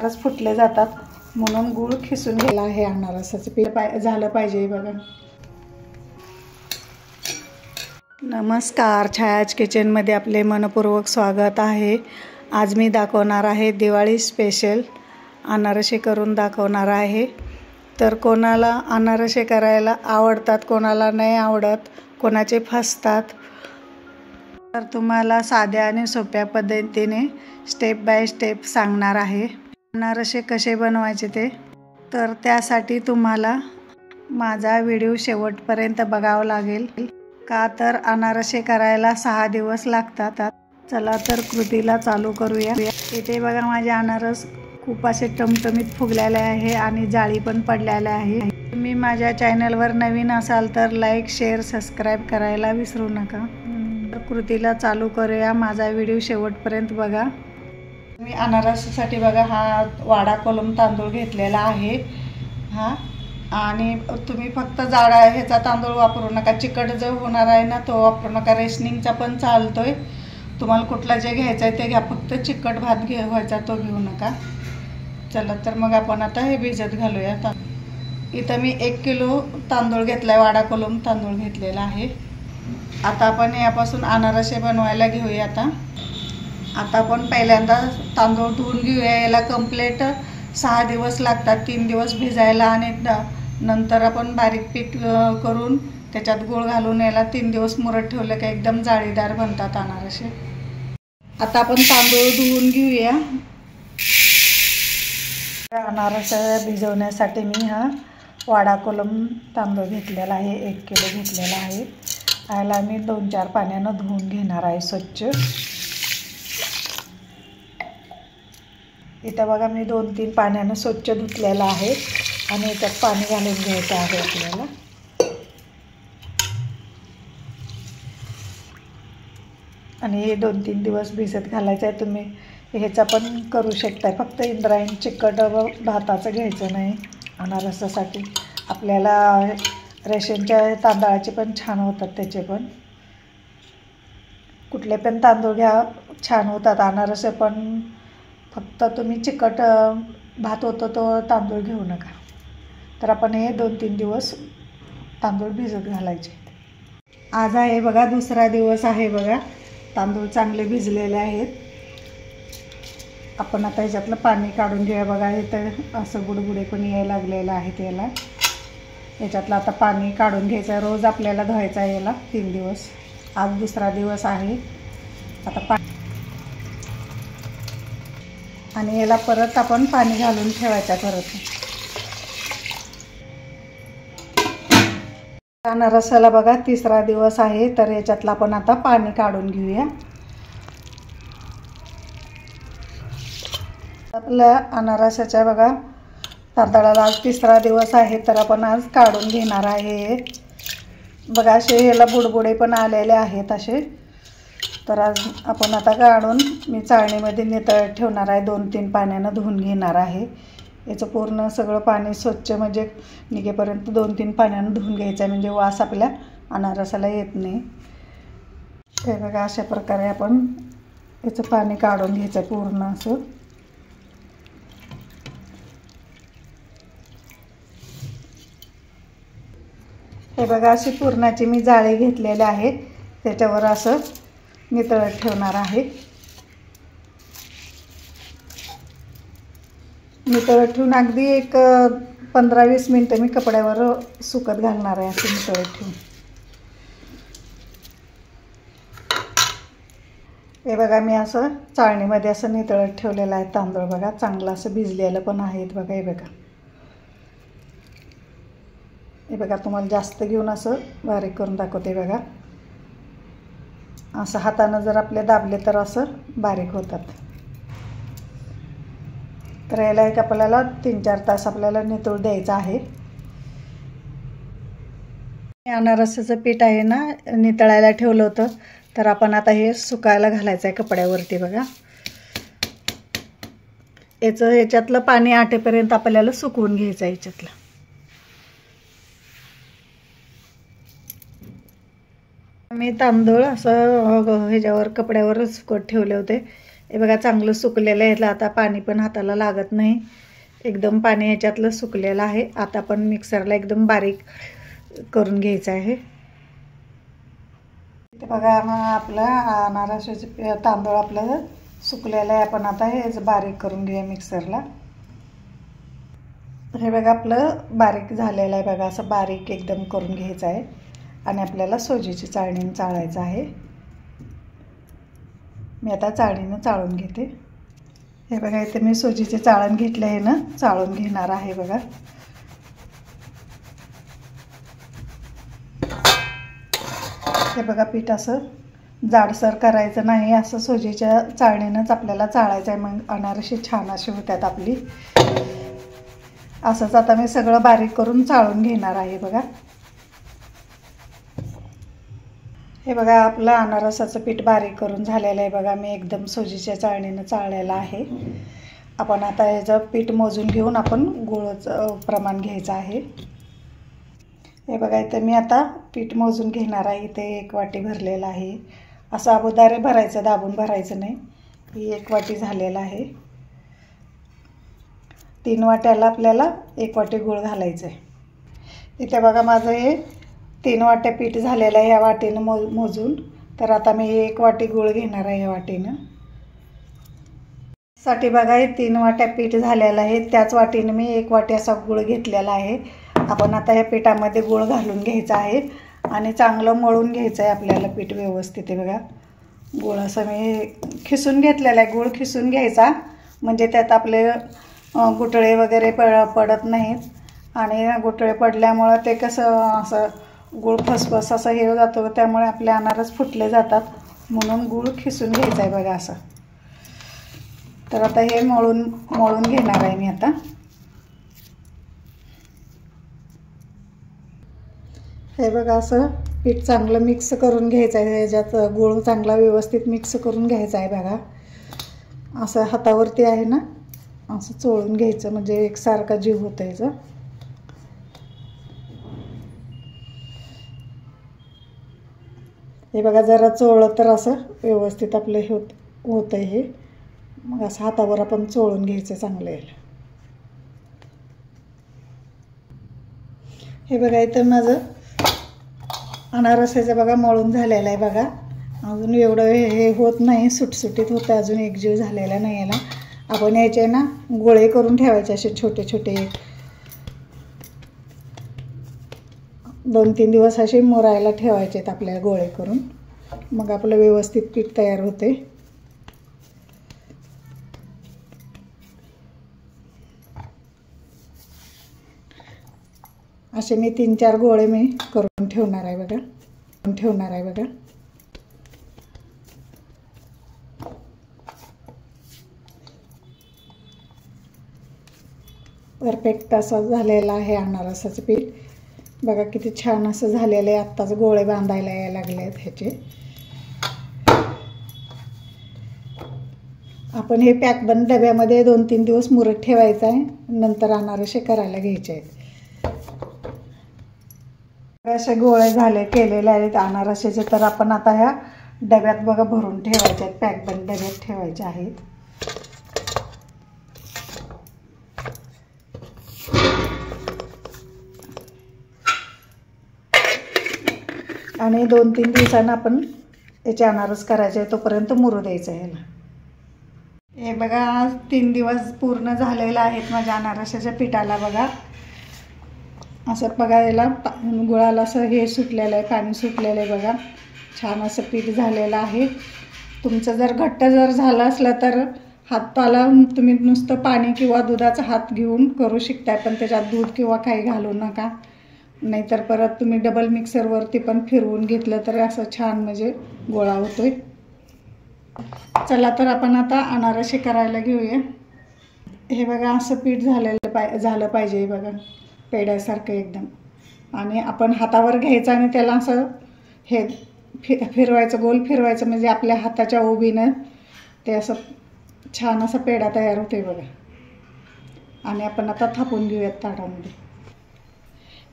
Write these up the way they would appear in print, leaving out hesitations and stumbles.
लवकरच फुटले जातात, म्हणून गूळ खिसून घ्यायला आहे. अनारसाचं पीठ झालं पाहिजे बघा. नमस्कार, छायाज किचनमध्ये आपले मनपूर्वक स्वागत आहे. आज मी दाखवणार आहे दिवाळी स्पेशल अनारसे करून दाखवणार आहे. तर कोणाला अनारसे करायला आवडतात, कोणाला नाही आवडत, कोणाचे फसतात. तर तुम्हाला साध्या आणि सोप्या पद्धतीने स्टेप बाय स्टेप सांगणार आहे अनारसे कसे बनवायचे ते. तर त्यासाठी तुम्हाला माझा व्हिडिओ शेवटपर्यंत बघावं लागेल. का तर अनारसे करायला 6 दिवस लागतात. चला तर कृतीला चालू करूया. इथे बघा माझे अनारस खूप असे टमटमीत फुगलेले आहे आणि जाळी पण पडलेले आहे. तुम्ही माझ्या चॅनलवर नवीन असाल तर लाईक, शेअर, सबस्क्राईब करायला विसरू नका. कृतीला चालू करूया. माझा व्हिडिओ शेवटपर्यंत बघा. मी अनारसासाठी बघा हा वाडा कोलम तांदूळ घेतलेला आहे हा. आणि तुम्ही फक्त जाडा ह्याचा तांदूळ वापरू नका, चिकट जो होणार आहे ना तो वापरू नका. रेशनिंगचा पण चालतोय, तुम्हाला कुठला जे घ्यायचा आहे ते घ्या, फक्त चिकट भात व्हायचा तो घेऊ नका. चला तर मग आपण आता हे भिजत घालूया. इथं मी 1 किलो तांदूळ घेतला आहे, वाडा कोलम तांदूळ घेतलेला आहे. आता आपण यापासून अनारसे बनवायला घेऊया. आता आपण पहिल्यांदा तांदूळ धुवून घेऊया. याला कंप्लीट 6 दिवस लागतात, 3 दिवस भिजायला आणि नंतर आपण बारीक पीठ करून त्याच्यात गूळ घालून याला 3 दिवस मुरत ठेवलं की एकदम जाळीदार बनतात अनारसे. आता आपण तांदूळ धुवून घेऊया. अनारसे भिजवण्यासाठी मी हा वाडा कोलम तांदूळ घेतलेला आहे, 1 किलो घेतलेला आहे. याला मी 2-4 पाण्यानं धुवून घेणार आहे स्वच्छ. इथं बघा मी 2-3 पाण्यानं स्वच्छ धुतलेलं आहे आणि याच्यात पाणी घालून घ्यायचं आहे आपल्याला. आणि हे 2-3 दिवस भिजत घालायचं आहे. तुम्ही ह्याचा पण करू शकता, फक्त इंद्रायणी चिकट भाताचं घ्यायचं नाही अनारसासाठी. आपल्याला रेशनच्या तांदळाचे पण छान होतात, त्याचे पण कुठले पण तांदूळ घ्या छान होतात अनारसे. पण फक्त तुम्ही चिकट भात होतो तो तांदूळ घेऊ नका. तर आपण हे 2-3 दिवस तांदूळ भिजत घालायचे. आज आहे बघा 2रा दिवस आहे बघा. तांदूळ चांगले भिजलेले आहेत. आपण आता ह्याच्यातलं पाणी काढून घेऊया. बघा इथं असं बुडबुडे पण यायला लागलेलं आहे त्याला. याच्यातलं आता पाणी काढून घ्यायचं. रोज आपल्याला धुवायचं आहे याला 3 दिवस. आज 2रा दिवस आहे. आता आणि याला परत आपण पाणी घालून ठेवायचं परत. अनारसाला बघा 3रा दिवस आहे. तर याच्यातलं आपण आता पाणी काढून घेऊया. आपल्या अनारसाच्या बघा तांदळाला आज 3रा दिवस आहे. तर आपण आज काढून घेणार आहे. बघा असे याला बुडबुडे पण आलेले आहेत असे. तर आज आपण आता काढून मी चाळणीमध्ये नितळत ठेवणार आहे. 2-3 पाण्यानं धुवून घेणार आहे. याचं पूर्ण सगळं पाणी स्वच्छ म्हणजे निघेपर्यंत 2-3 पाण्यानं धुवून घ्यायचं आहे, म्हणजे वास आपल्या अनारसाला येत नाही. हे बघा अशा प्रकारे आपण याचं पाणी काढून घ्यायचं आहे पूर्ण असं. हे बघा अशी पुरणाची मी जाळी घेतलेली आहे, त्याच्यावर असं नितळत ठेवणार आहे. नितळत ठेवून अगदी एक 15-20 मिनटं मी कपड्यावर सुकत घालणार आहे असं नितळत ठेवून. हे बघा मी असं चाळणीमध्ये असं नितळत ठेवलेलं आहे तांदूळ. बघा चांगलं असं भिजलेलं पण आहेत बघा. हे बघा, हे बघा तुम्हाला जास्त घेऊन असं बारीक करून दाखवते. बघा असं हातानं जर आपले दाबले तर असं बारीक होतात. तर याला एक आपल्याला 3-4 तास आपल्याला नितळू द्यायचं आहे. अनारसाचं पीठ आहे ना नितळायला ठेवलं होतं, तर आपण आता हे सुकायला घालायचं आहे कपड्यावरती. बघा याच्यातलं पाणी आटेपर्यंत आपल्याला सुकवून घ्यायचं आहे याच्यातलं. मी तांदूळ असं ह्याच्यावर कपड्यावर सुकत ठेवले होते. हे बघा चांगलं सुकलेलं आहे. आता पाणी पण हाताला लागत नाही, एकदम पाणी ह्याच्यातलं सुकलेलं आहे. आता आपण मिक्सरला एकदम बारीक करून घ्यायचं आहे. ते बघा आपलं अनारसाचे तांदूळ आपलं सुकलेलं आहे. आपण आता हे बारीक करून घेऊया मिक्सरला. हे बघा आपलं बारीक झालेलं आहे बघा, असं बारीक एकदम करून घ्यायचं आहे. आणि आपल्याला सोजीची चाळणीने चाळायचं आहे. मी आता चाळणीनं चाळून घेते. हे बघा इथे मी सोजीचे चाळण घेतले आहे ना, चाळून घेणार आहे बघा. हे बघा पीठ असं जाडसर करायचं नाही, असं सोजीच्या चाळणीनंच आपल्याला चाळायचं आहे. मग अनारसे छान असे होतात आपली. असंच आता मी सगळं बारीक करून चाळून घेणार आहे बघा. हे बघा आपलं अनारसाचं पीठ बारीक करून झालेलं आहे बघा. मी एकदम सोजीच्या चाळणीनं चाळलेलं आहे. आपण आता याचं पीठ मोजून घेऊन आपण गुळाचं प्रमाण घ्यायचं आहे. हे बघा इथं मी आता पीठ मोजून घेणार आहे. इथे 1 वाटी भरलेलं आहे. असं अगोदर भरायचं, दाबून भरायचं नाही. ही 1 वाटी झालेलं आहे. 3 वाट्याला आपल्याला 1 वाटी गूळ घालायचं आहे. इथे बघा माझं हे 3 वाट्या पीठ झालेलं आहे ह्या वाटीनं मोजून. तर आता मी 1 वाटी गूळ घेणार आहे ह्या वाटीनं. साठी बघा हे 3 वाट्या पीठ झालेलं आहे, त्याच वाटीनं मी 1 वाटी असा गूळ घेतलेला आहे. आपण आता ह्या पिठामध्ये गूळ घालून घ्यायचा आहे आणि चांगलं मळून घ्यायचं आहे आपल्याला पीठ व्यवस्थित. आहे बघा गूळ असं मी खिसून घेतलेला आहे. गूळ खिसून घ्यायचा म्हणजे त्यात आपले गुठळे वगैरे पडत नाहीत. आणि गुठळे पडल्यामुळं ते कसं असं गूळ फसफस असं हे जातो, त्यामुळे आपले अनारस फुटले जातात. म्हणून गूळ खिसून घ्यायचा आहे बघा असं. तर आता हे मळून घेणार आहे मी आता. हे बघा असं पीठ चांगलं मिक्स करून घ्यायचं आहे. ह्याच्यात गूळ चांगला व्यवस्थित मिक्स करून घ्यायचा आहे बघा. असं हातावरती आहे ना, असं चोळून घ्यायचं म्हणजे एकसारखा जीव होतं याचा. हे बघा जरा चोळलं तर असं व्यवस्थित आपलं होतं हे. मग असं हातावर आपण चोळून घ्यायचं चांगलं आहे. हे बघा इथं माझं अनारसाचं बघा मळून झालेलं आहे बघा. अजून एवढं हे होत नाही, सुटसुटीत होतं, अजून एकजीव झालेला नाही याला. आपण याचे ना गोळे करून ठेवायचे असे छोटे छोटे. 2-3 दिवस असे मुरायला ठेवायचे आहेत आपल्याला गोळे करून. मग आपलं व्यवस्थित पीठ तयार होते. असे मी 3-4 गोळे मी करून ठेवणार आहे बघा. परफेक्ट असं झालेलं आहे अनारसाचं पीठ. बघा किती छान असं झालेलं आहे. आत्ताच गोळे बांधायला यायला लागले आहेत ह्याचे. आपण हे पॅकबंद डब्यामध्ये 2-3 दिवस मुरत ठेवायचं आहे. नंतर अनारसे करायला घ्यायचे आहेत. असे गोळे केलेले आहेत अनारसाचे. तर आपण आता ह्या डब्यात बघा भरून ठेवायचे आहेत, पॅकबंद डब्यात ठेवायचे आहेत. आणि 2-3 दिवसांना आपण याचे अनारस करायचे, तोपर्यंत मुरू द्यायचं आहे ह्याला. हे बघा आज 3 दिवस पूर्ण झालेला आहेत माझ्या अनारसाच्या पिठाला. बघा असं बघा याला गुळाला असं हे सुटलेलं आहे, पाणी सुटलेलं आहे बघा. छान असं पीठ झालेलं आहे. तुमचं जर घट्ट झालं असलं तर हाताला तुम्ही नुसतं पाणी किंवा दुधाचा हात घेऊन करू शकताय, पण त्याच्यात दूध किंवा काही घालू नका. नाहीतर परत तुम्ही डबल मिक्सरवरती पण फिरवून घेतलं तर असं छान म्हणजे गोळा होतोय. चला तर आपण आता अनारसे करायला घेऊया. हे बघा असं पीठ झालं पाहिजे बघा, पेड्यासारखं एकदम. आणि आपण हातावर घ्यायचं आणि त्याला असं हे फिरवायचं, गोल फिरवायचं म्हणजे आपल्या हाताच्या उभीनं ते असं छान असा पेढा तयार होतोय बघा. आणि आपण आता थापून घेऊयात ताटामध्ये.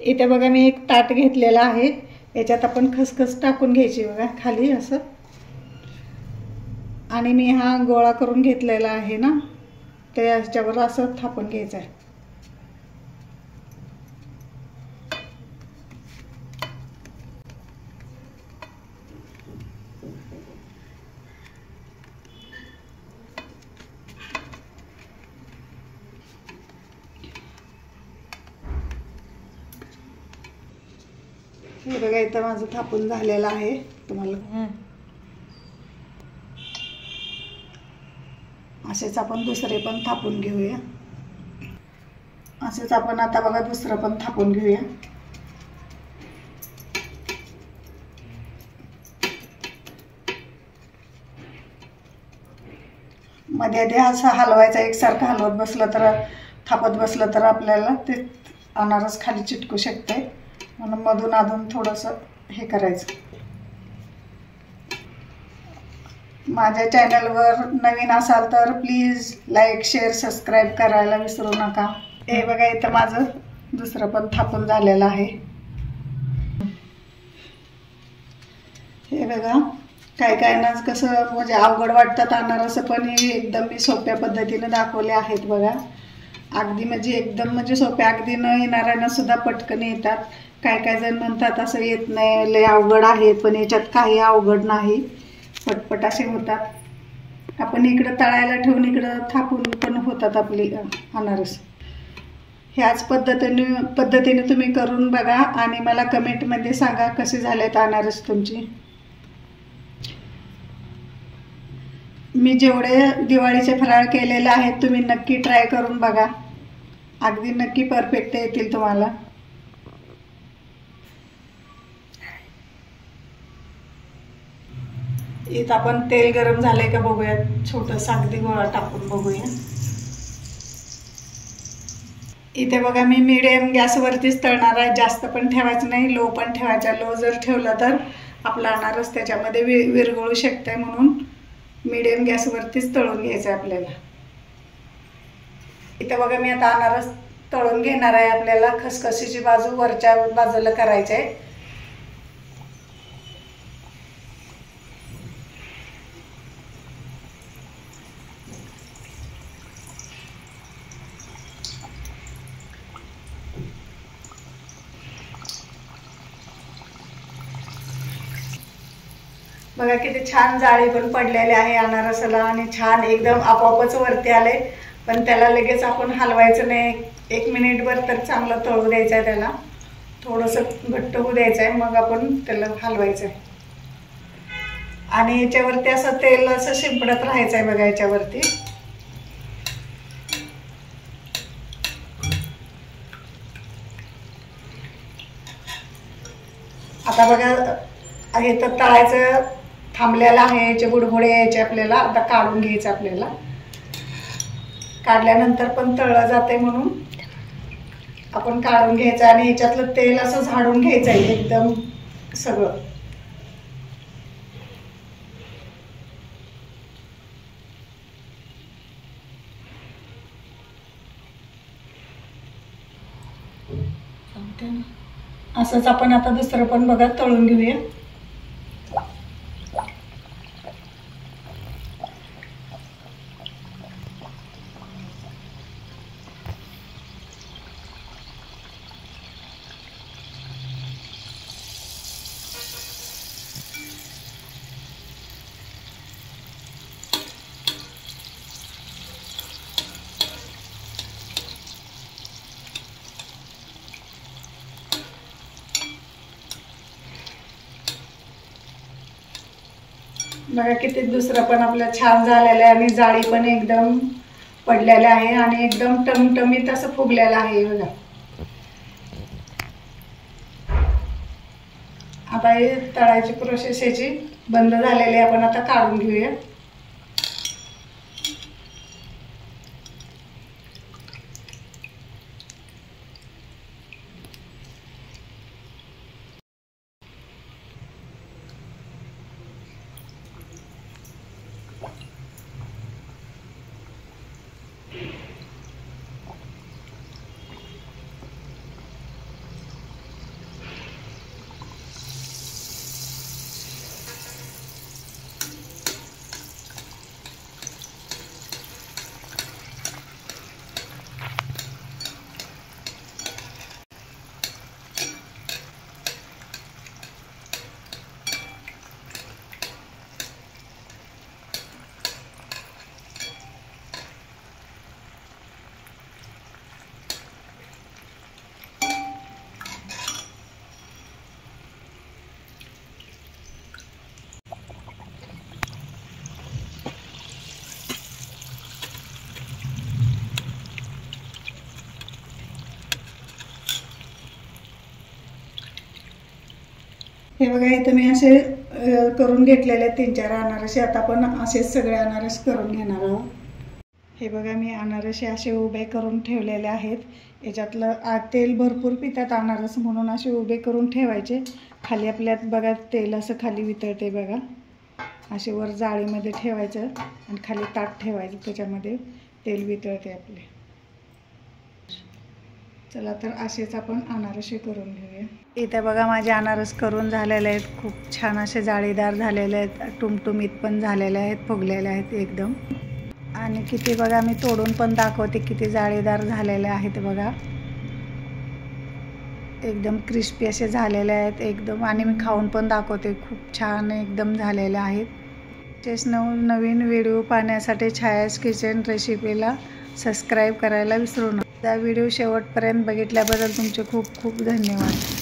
इथे बघा मी एक ताट घेतलेलं आहे. याच्यात आपण खसखस टाकून घ्यायची बघा खाली असं. आणि मी हा गोळा करून घेतलेला आहे ना, ते याच्यावर असं थापून घ्यायचं आहे. हे बघा, इथं माझं थापून झालेलं आहे. तुम्हाला असेच आपण दुसरे पण थापून घेऊया. असेच आपण आता बघा दुसरं पण थापून घेऊया. मध्ये आधी असं हलवायचं, एकसारखं हलवत बसलं तर, थापत बसलं तर आपल्याला ते अनारस खाली चिटकू शकते. म्हणून मधून अधून थोडंसं हे करायचं. माझ्या चॅनलवर नवीन असाल तर प्लीज लाईक, शेअर, सबस्क्राईब करायला विसरू नका. हे बघा, इथं माझं दुसरं पण थापून झालेलं आहे. हे बघा, काय काय ना कसं म्हणजे अवघड वाटतात अनारस, पण हे एकदम मी सोप्या पद्धतीने दाखवले आहेत बघा. अगदी म्हणजे एकदम म्हणजे सोप्या, अगदी न येणाऱ्यांना सुद्धा पटकन येतात. काय काय जण म्हणतात असं येत नाही, लय अवघड आहे, पण याच्यात काही अवघड नाही, पटपट असे होतात. आपण इकडं तळायला ठेवून इकडं थापून पण होतात आपली अनारस. ह्याच पद्धतीने तुम्ही करून बघा आणि मला कमेंटमध्ये सांगा कसे झालेत अनारस तुमची. मी जेवढे दिवाळीचे फराळ केलेले आहेत तुम्ही नक्की ट्राय करून बघा, अगदी नक्की परफेक्ट येतील तुम्हाला. इथं आपण तेल गरम झालंय का बघूया, छोटंसं अगदी गोळा टाकून बघूया. इथे बघा, मी मीडियम गॅसवरतीच तळणार आहे, जास्त पण ठेवायचं नाही, लो पण ठेवायचा. लो जर ठेवला तर आपला अनारस त्याच्यामध्ये विरघळू शकते, म्हणून मीडियम गॅसवरतीच तळून घ्यायचं आपल्याला. इथे बघा, मी आता अनारस तळून घेणार आहे. आपल्याला खसखशीची बाजू वरच्या बाजूला करायची आहे. बघा किती छान जाळी पण पडलेली आहे अनारसाला आणि छान एकदम आपोआपच वरती आले. पण त्याला लगेच आपण हलवायचं नाही, 1 मिनिटभर तर चांगलं तळू द्यायचं आहे. त्याला थोडंसं घट्ट होऊ द्यायचं आहे, मग आपण त्याला हलवायचं आहे. आणि याच्यावरती असं तेल असं शिंपडत राहायचं आहे बघा याच्यावरती. आता बघा, हे तर तळायचं थांबलेलं आहे, याचे बुडबुडे यायचे आपल्याला. आता काढून घ्यायचं आपल्याला. काढल्यानंतर पण तळलं जाते म्हणून आपण काढून घ्यायचं आणि याच्यातलं तेल असं झाडून घ्यायचं आहे एकदम सगळं. असंच आपण आता दुसरं पण बघा तळून घेऊया. बघा किती दुसरं पण आपलं छान झालेलं आहे आणि जाळी पण एकदम पडलेलं आहे आणि एकदम टमटमीत असं फुगलेलं आहे बघा. आता हे तळायची प्रोसेस याची बंद झालेली आहे, आपण आता काढून घेऊया. हे बघा इथं मी असे करून घेतलेले 3-4 अनारसे. आता आपण असेच सगळे अनारस करून घेणार आहोत. हे बघा मी अनारसे असे उभे करून ठेवलेले आहेत. याच्यातलं तेल भरपूर पितात अनारस, म्हणून असे उभे करून ठेवायचे. खाली आपल्यात बघा तेल असं खाली वितळते बघा. असे वर जाळीमध्ये ठेवायचं आणि खाली ताट ठेवायचं, त्याच्यामध्ये तेल वितळते आपले. चला तर असेच आपण अनारसे करून घेऊया. इथे बघा माझे अनारस करून झालेले आहेत. खूप छान असे जाळीदार झालेले आहेत, टुमटुमीत पण झालेले आहेत, फुगलेले आहेत एकदम. आणि किती बघा मी तोडून पण दाखवते किती जाळीदार झालेले आहेत बघा. एकदम क्रिस्पी असे झालेले आहेत एकदम. आणि मी खाऊन पण दाखवते, खूप छान एकदम झालेले आहेत. तेच नवीन व्हिडिओ पाहण्यासाठी छायाज किचन रेसिपीला सबस्क्राईब करायला विसरू नका. हा व्हिडिओ शेवटपर्यंत बघितल्याबद्दल तुमचे खूप खूप धन्यवाद.